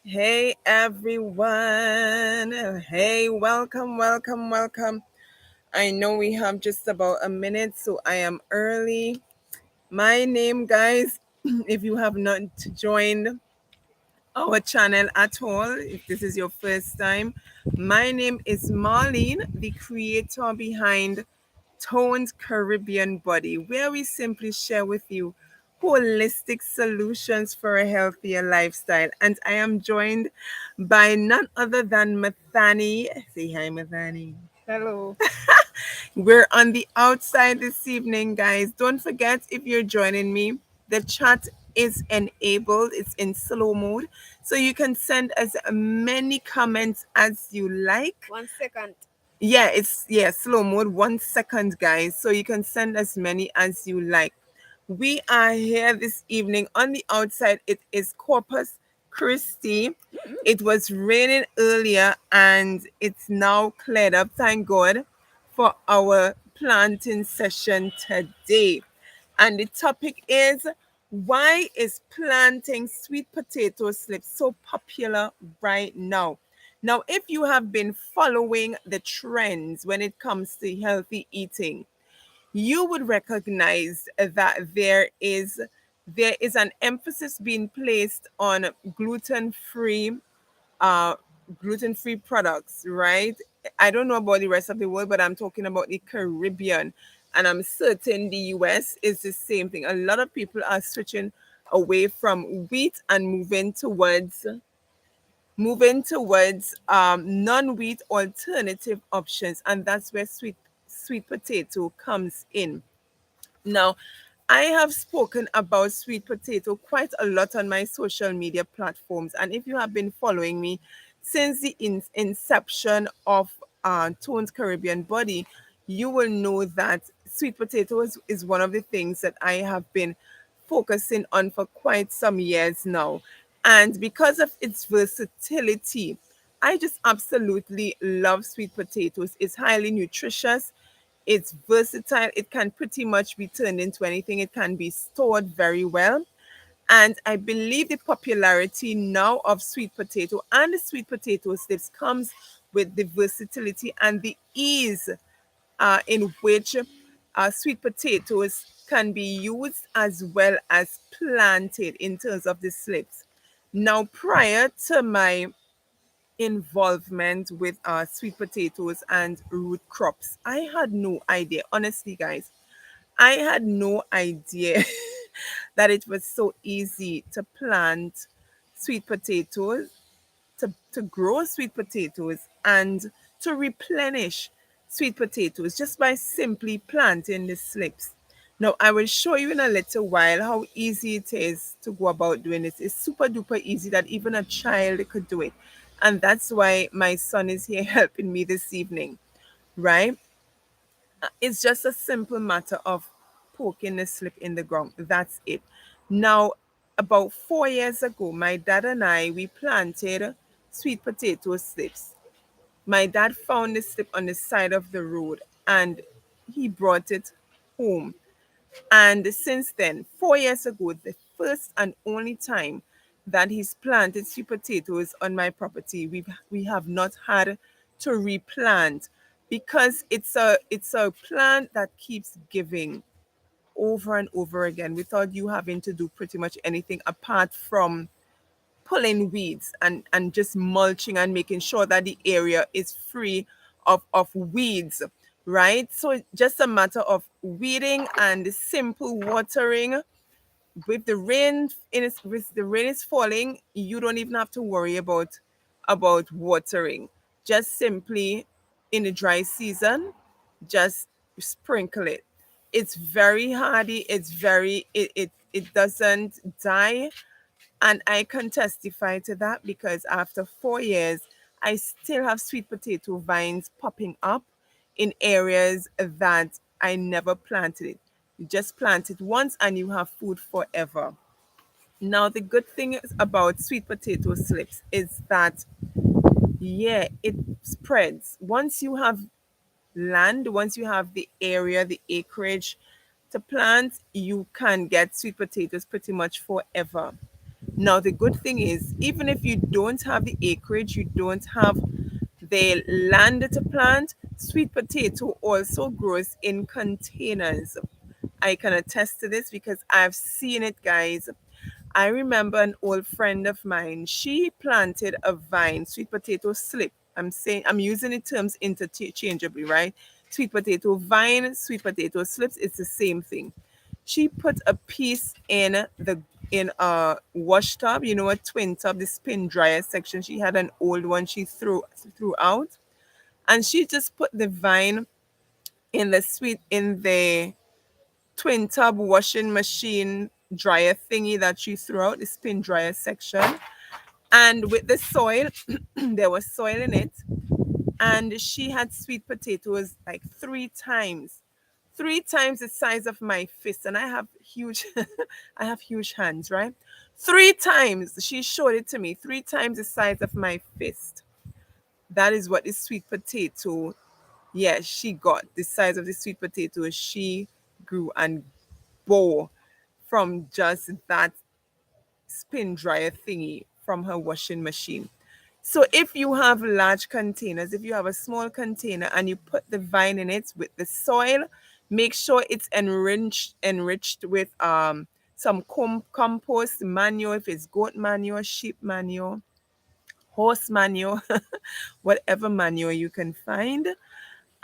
Hey everyone. Hey, welcome, welcome, welcome. I know we have just about a minute, so I am early. My name, guys, if you have not joined our channel at all, if this is your first time, my name is Marlene, the creator behind Toned Caribbean Body, where we simply share with you holistic solutions for a healthier lifestyle. And I am joined by none other than Mathani. Say hi, Mathani. Hello. We're on the outside this evening, guys. Don't forget, if you're joining me, the chat is enabled, it's in slow mode. So you can send as many comments as you like. 1 second. Yeah, slow mode, 1 second, guys. So you can send as many as you like. We are here this evening. On the outside, it is Corpus Christi. It was raining earlier and it's now cleared up. Thank God for our planting session today. And the topic is, why is planting sweet potato slips so popular right now? Now, if you have been following the trends when it comes to healthy eating, you would recognize that there is an emphasis being placed on gluten-free uh gluten-free products, right? I don't know about the rest of the world, but I'm talking about the Caribbean, and I'm certain the US is the same thing. A lot of people are switching away from wheat and moving towards non-wheat alternative options, and that's where sweet potato comes in. Now, I have spoken about sweet potato quite a lot on my social media platforms, and if you have been following me since the inception of Toned Caribbean Body, you will know that sweet potato is one of the things that I have been focusing on for quite some years now. And because of its versatility, I just absolutely love sweet potatoes. It's highly nutritious, it's versatile, it can pretty much be turned into anything, it can be stored very well. And I believe the popularity now of sweet potato and the sweet potato slips comes with the versatility and the ease in which sweet potatoes can be used as well as planted in terms of the slips. Now, prior to my involvement with sweet potatoes and root crops, I had no idea, honestly, guys. I had no idea that it was so easy to plant sweet potatoes, to grow sweet potatoes, and to replenish sweet potatoes just by simply planting the slips. Now, I will show you in a little while how easy it is to go about doing this. It's super duper easy that even a child could do it. And that's why my son is here helping me this evening, right? It's just a simple matter of poking a slip in the ground. That's it. Now, about 4 years ago, my dad and I, we planted sweet potato slips. My dad found the slip on the side of the road and he brought it home. And since then, 4 years ago, the first and only time that he's planted sweet potatoes on my property, we have not had to replant because it's a plant that keeps giving over and over again without you having to do pretty much anything apart from pulling weeds and just mulching and making sure that the area is free of weeds, right? So just a matter of weeding and simple watering. With the rain is falling, you don't even have to worry about watering. Just simply in the dry season, just sprinkle it. It's very hardy, it doesn't die, and I can testify to that because after 4 years, I still have sweet potato vines popping up in areas that I never planted it. You just plant it once and you have food forever. Now, the good thing about sweet potato slips is that, yeah, it spreads. Once you have land, once you have the area, the acreage to plant, you can get sweet potatoes pretty much forever. Now, the good thing is, even if you don't have the acreage, you don't have the land to plant, sweet potato also grows in containers. I can attest to this because I've seen it, guys. I remember an old friend of mine, she planted a vine, sweet potato slip. I'm using the terms interchangeably, right? Sweet potato vine, sweet potato slips, it's the same thing. She put a piece in a wash tub, a twin tub, the spin dryer section. She had an old one she threw out, and she just put the vine in the twin tub washing machine dryer thingy that she threw out, the spin dryer section. And with the soil, there was soil in it. And she had sweet potatoes like three times the size of my fist. And I have huge, I have huge hands, right? Three times, she showed it to me, three times the size of my fist. That is what the sweet potato, yeah, she got the size of the sweet potato she grew and bore from just that spin dryer thingy from her washing machine. So if you have large containers, if you have a small container and you put the vine in it with the soil, make sure it's enriched with some compost manure, if it's goat manure, sheep manure, horse manure, whatever manure you can find.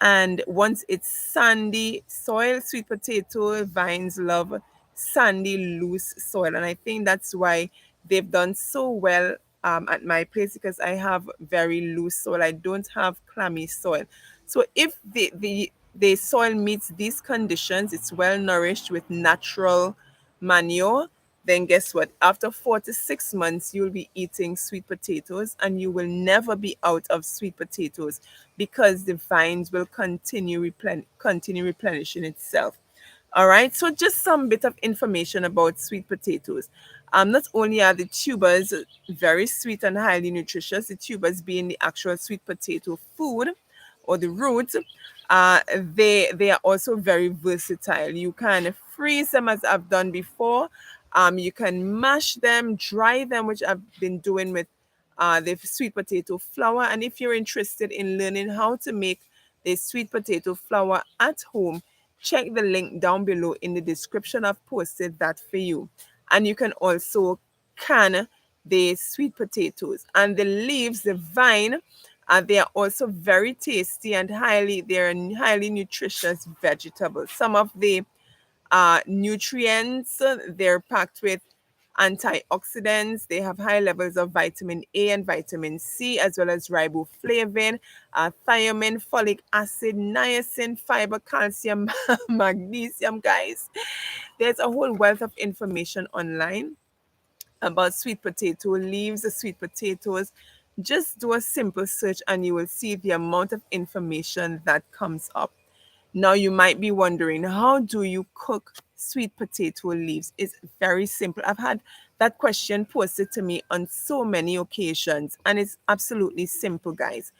And once it's sandy soil, sweet potato vines love sandy, loose soil. And I think that's why they've done so well at my place, because I have very loose soil. I don't have clammy soil. So if the soil meets these conditions, it's well nourished with natural manure, then guess what? After 4 to 6 months, you'll be eating sweet potatoes and you will never be out of sweet potatoes because the vines will continue replenishing itself. All right, so just some bit of information about sweet potatoes. Not only are the tubers very sweet and highly nutritious, the tubers being the actual sweet potato food or the root, they are also very versatile. You can freeze them as I've done before. You can mash them, dry them, which I've been doing with the sweet potato flour. And if you're interested in learning how to make the sweet potato flour at home, check the link down below in the description. I've posted that for you. And you can also can the sweet potatoes and the leaves, the vine. They are also very tasty and they're highly nutritious vegetables. Some of the nutrients, they're packed with antioxidants. They have high levels of vitamin A and vitamin C, as well as riboflavin, thiamine, folic acid, niacin, fiber, calcium, magnesium, guys. There's a whole wealth of information online about sweet potato leaves, the sweet potatoes. Just do a simple search and you will see the amount of information that comes up. Now you might be wondering, how do you cook sweet potato leaves? It's very simple. I've had that question posted to me on so many occasions, and it's absolutely simple, guys.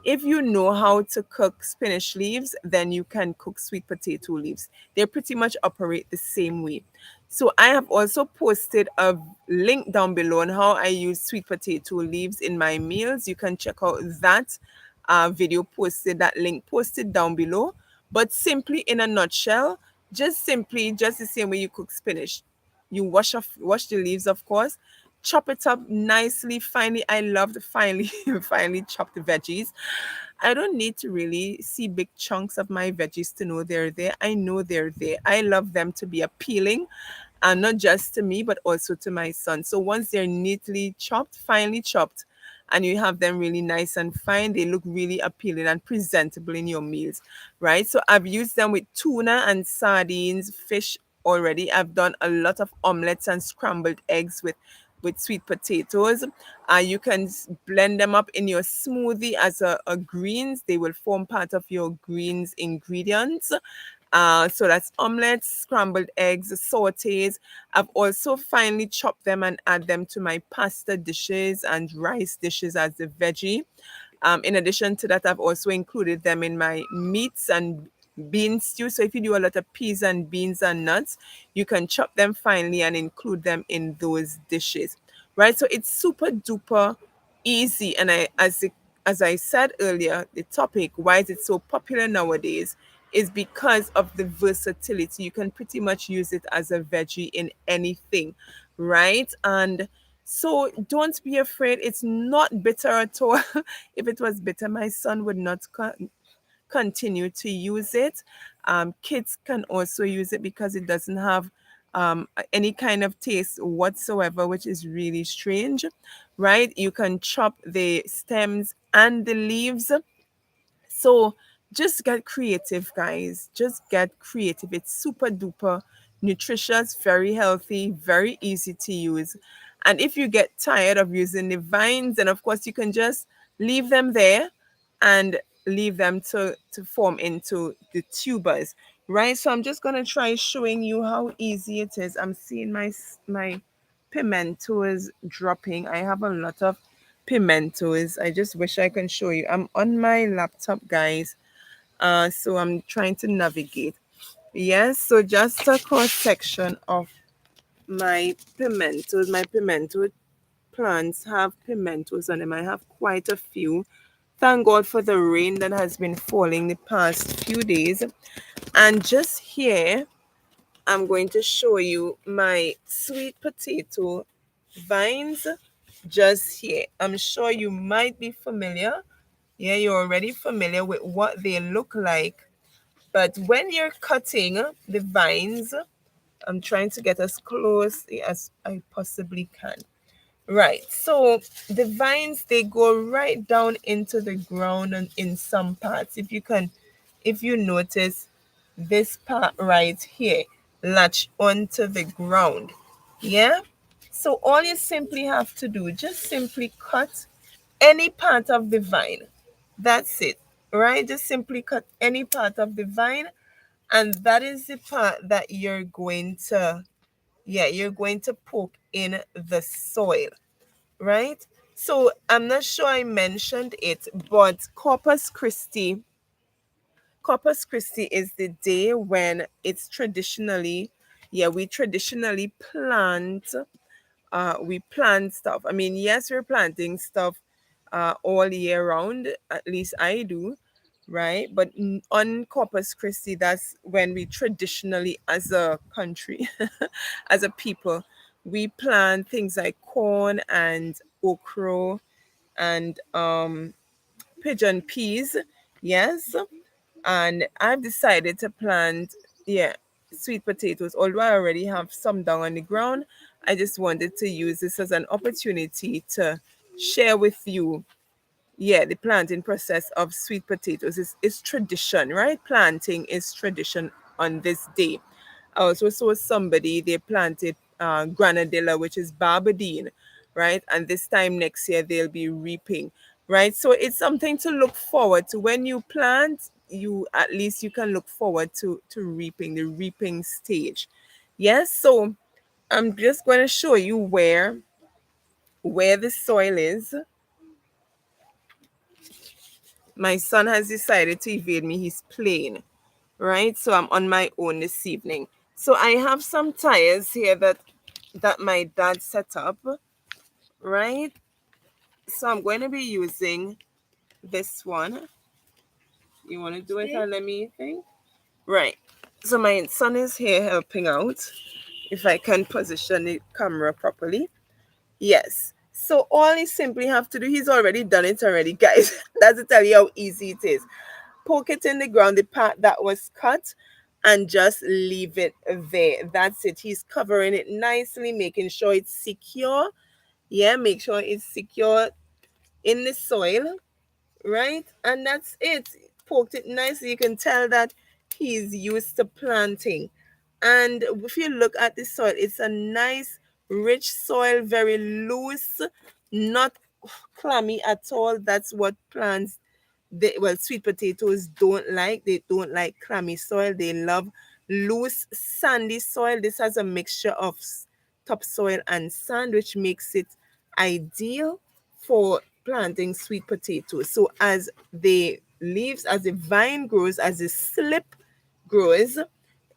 If you know how to cook spinach leaves, then you can cook sweet potato leaves. They pretty much operate the same way. So I have also posted a link down below on how I use sweet potato leaves in my meals. You can check out that video posted, that link posted down below. But simply in a nutshell, just the same way you cook spinach. You wash the leaves, of course, chop it up nicely, finely. I love the finely finely chopped veggies. I don't need to really see big chunks of my veggies to know they're there. I know they're there. I love them to be appealing, and not just to me, but also to my son. So once they're neatly chopped, finely chopped, and you have them really nice and fine, they look really appealing and presentable in your meals, right? So I've used them with tuna and sardines, fish already. I've done a lot of omelets and scrambled eggs with sweet potatoes. You can blend them up in your smoothie as a greens. They will form part of your greens ingredients. So that's omelets, scrambled eggs, sautés. I've also finely chopped them and add them to my pasta dishes and rice dishes as a veggie. In addition to that, I've also included them in my meats and bean stew. So if you do a lot of peas and beans and nuts, you can chop them finely and include them in those dishes. right? So it's super duper easy. And as I said earlier, the topic, why is it so popular nowadays, is because of the versatility. You can pretty much use it as a veggie in anything, right? And so don't be afraid. It's not bitter at all. If it was bitter, my son would not continue to use it. Kids can also use it because it doesn't have any kind of taste whatsoever, which is really strange, right? You can chop the stems and the leaves. So just get creative, guys. Just get creative. It's super duper nutritious, very healthy, very easy to use. And if you get tired of using the vines, then of course you can just leave them there and leave them to form into the tubers, right? So I'm just gonna try showing you how easy it is. I'm seeing my pimentos dropping. I have a lot of pimentos. I just wish I can show you. I'm on my laptop, guys. So I'm trying to navigate. Yes, so just a cross section of my pimentos. My pimento plants have pimentos on them. I have quite a few. Thank God for the rain that has been falling the past few days. And just here, I'm going to show you my sweet potato vines just here. I'm sure you might be familiar. Yeah, you're already familiar with what they look like. But when you're cutting the vines, I'm trying to get as close as I possibly can. Right. So the vines, they go right down into the ground and in some parts. If you notice this part right here, latch onto the ground. Yeah. So all you simply have to do, just simply cut any part of the vine. That's it. Right? Just simply cut any part of the vine. And that is the part that you're going to poke in the soil, right? So I'm not sure I mentioned it, but Corpus Christi is the day when it's traditionally, we traditionally we plant stuff. I mean, yes, we're planting stuff all year round. At least I do, right? But on Corpus Christi, that's when we traditionally, as a country, as a people, we plant things like corn and okra and pigeon peas. Yes, and I've decided to plant, sweet potatoes. Although I already have some down on the ground, I just wanted to use this as an opportunity to share with you, the planting process of sweet potatoes is tradition, right? Planting is tradition on this day. I also saw somebody, they planted granadilla, which is barbadine, right? And this time next year they'll be reaping, right? So it's something to look forward to. When you plant, you at least you can look forward to reaping, the reaping stage. Yes, so I'm just going to show you where the soil is. My son has decided to evade me. He's playing, right? So I'm on my own this evening. So I have some tires here that my dad set up, right? So I'm going to be using this one. You want to do it and let me think? Right. So my son is here helping out. If I can position the camera properly. Yes. So all he simply have to do, he's already done it already, guys. That's to tell you how easy it is. Poke it in the ground, the part that was cut, and just leave it there. That's it. He's covering it nicely, making sure it's secure. Yeah, make sure it's secure in the soil, right? And that's it. Poked it nicely. You can tell that he's used to planting. And if you look at the soil, it's a nice, rich soil, very loose, not clammy at all. That's what plants, sweet potatoes don't like. They don't like clammy soil. They love loose, sandy soil. This has a mixture of topsoil and sand, which makes it ideal for planting sweet potatoes. So as the leaves, as the vine grows, as the slip grows,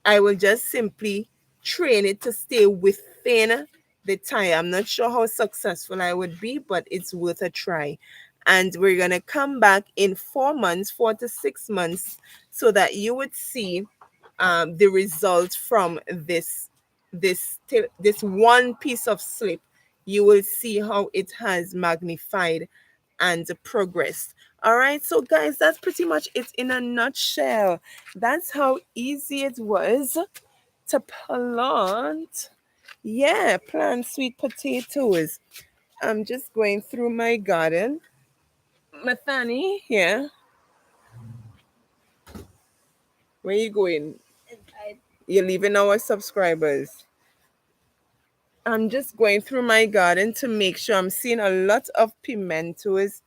I will just simply train it to stay within the tie. I'm not sure how successful I would be, but it's worth a try. And we're gonna come back in 4 months, 4 to 6 months, so that you would see the result from this one piece of slip. You will see how it has magnified and progressed. All right, so guys, that's pretty much it in a nutshell. That's how easy it was to plant. Yeah, plant sweet potatoes. I'm just going through my garden. Mathani, yeah. Where you going? You're leaving our subscribers. I'm just going through my garden to make sure. I'm seeing a lot of pimentos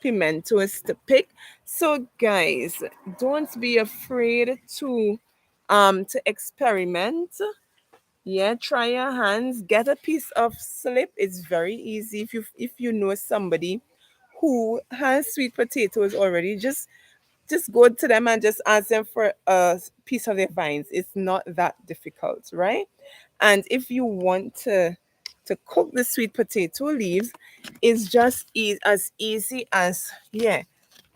to pick. So guys, don't be afraid to experiment. Yeah, try your hands. Get a piece of slip. It's very easy. If you know somebody who has sweet potatoes already, just go to them and just ask them for a piece of their vines. It's not that difficult, right? And if you want to cook the sweet potato leaves, it's just as easy as, yeah.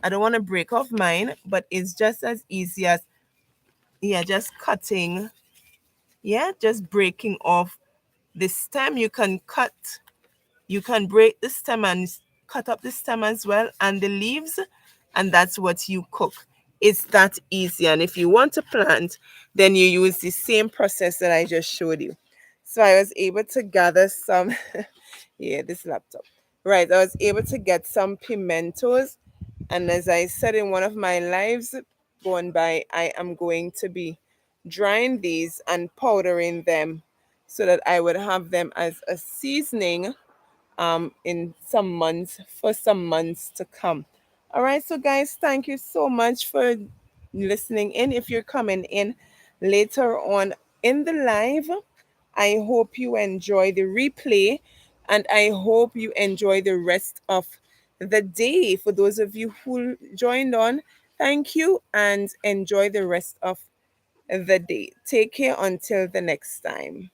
I don't want to break off mine, but it's just as easy as, yeah, just cutting, yeah, just breaking off the stem. You can break the stem and cut up the stem as well, and the leaves, and that's what you cook. It's that easy. And if you want to plant, then you use the same process that I just showed you. So I was able to gather some, yeah, this laptop. Right, I was able to get some pimentos. And as I said in one of my lives going by, I am going to be drying these and powdering them so that I would have them as a seasoning in some months, for some months to come. All right, so guys, thank you so much for listening in. If you're coming in later on in the live, I hope you enjoy the replay, and I hope you enjoy the rest of the day. For those of you who joined on, thank you, and enjoy the rest of the day. Take care until the next time.